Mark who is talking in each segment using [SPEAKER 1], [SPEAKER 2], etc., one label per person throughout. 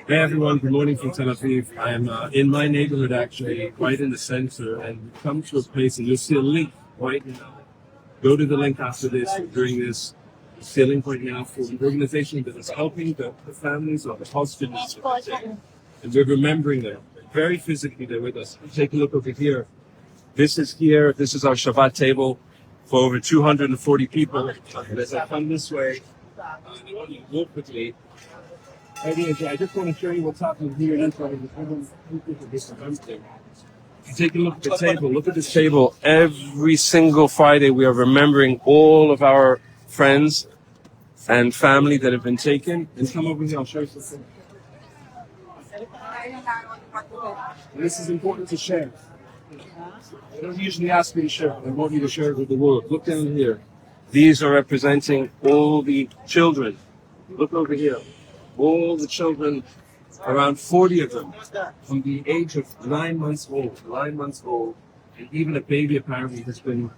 [SPEAKER 1] Hey everyone, good morning from Tel Aviv. I am in my neighborhood actually, right in the center, and come to a place and you'll see a link right now. Go to the link after this, during this. You'll see a link right now for an organization that is helping the families of the hostages. And we're remembering them. Very physically, they're with us. Take a look over here. This is our Shabbat table for over 240 people. And as I come this way, I want you to walk with me. I just want to show you what's happening here. You take a look at the table. Look at this table. Every single Friday, we are remembering all of our friends and family that have been taken. And come over here, I'll show you something. This is important to share. They don't usually ask me to share, but I want you to share it with the world. Look down here. These are representing all the children. Look over here. All the children, around 40 of them, from the age of 9 months old, and even a baby apparently has been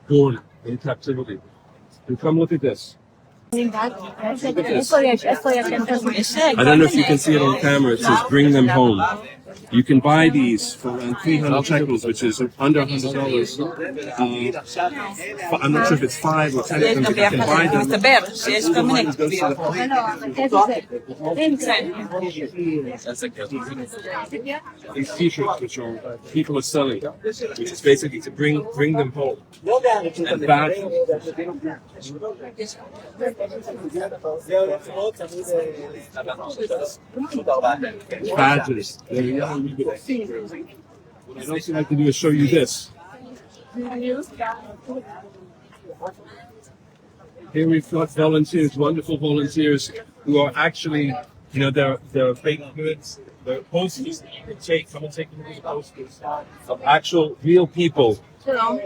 [SPEAKER 1] born in captivity. And come look at this. Look at this. I don't know if you can see it on camera. It says bring them home. You can buy these for around 300 shekels, which is under $100. I'm not sure if it's 5 or 10 of them, but you can buy them. These t-shirts which people are selling, which is basically to bring them home. And badges. What I'd also like to do is show you this. Here we've got volunteers, wonderful volunteers who are actually, they're baked goods, they're posters that you can take. Come and take these posters of actual real people.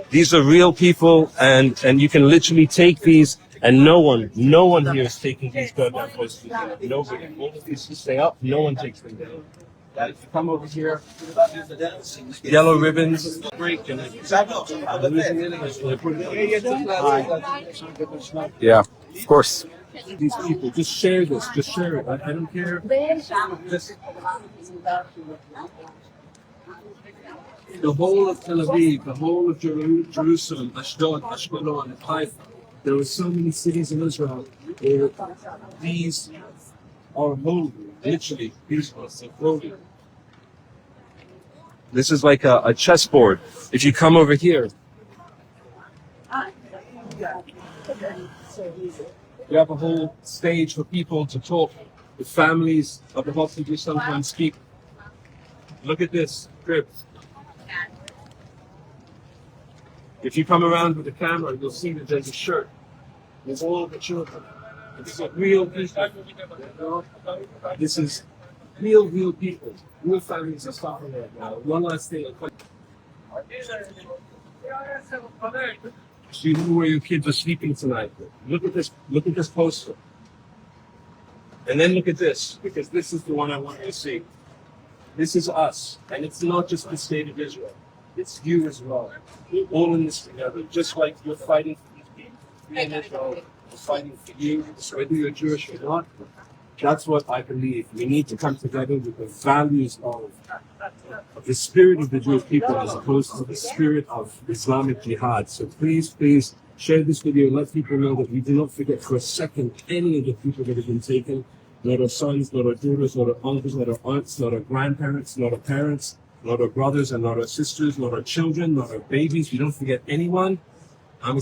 [SPEAKER 1] These are real people, and you can literally take these. And no one here is taking these goddamn posters. Nobody. All of these stay up. No one takes them down. If you come over here, yellow ribbons, break, and yeah, of course. These people, just share this. Just share it. I don't care. The whole of Tel Aviv, the whole of Jerusalem, Ashdod, Ashkelon, Haifa. There are so many cities in Israel where these are holy, literally, these are holy. This is like a chessboard. If you come over here, you have a whole stage for people to talk. The families of the hostages sometimes speak. Look at this crib. If you come around with the camera, you'll see that there's a shirt. There's all the children. These are real people. This is real people. Real families are suffering right now. One last thing. So you know where your kids are sleeping tonight. Look at this poster. And then look at this, because this is the one I want you to see. This is us. And it's not just the state of Israel. It's you as well. We're all in this together, just like you're fighting for these people. We in Israel are fighting for you, whether you're Jewish or not. That's what I believe. We need to come together with the values of the spirit of the Jewish people as opposed to the spirit of Islamic jihad. So please share this video and let people know that we do not forget for a second any of the people that have been taken. Not our sons, not our daughters, not our uncles, not our aunts, not our grandparents, not our parents. Not our brothers and not our sisters, not our children, not our babies. We don't forget anyone. I'm a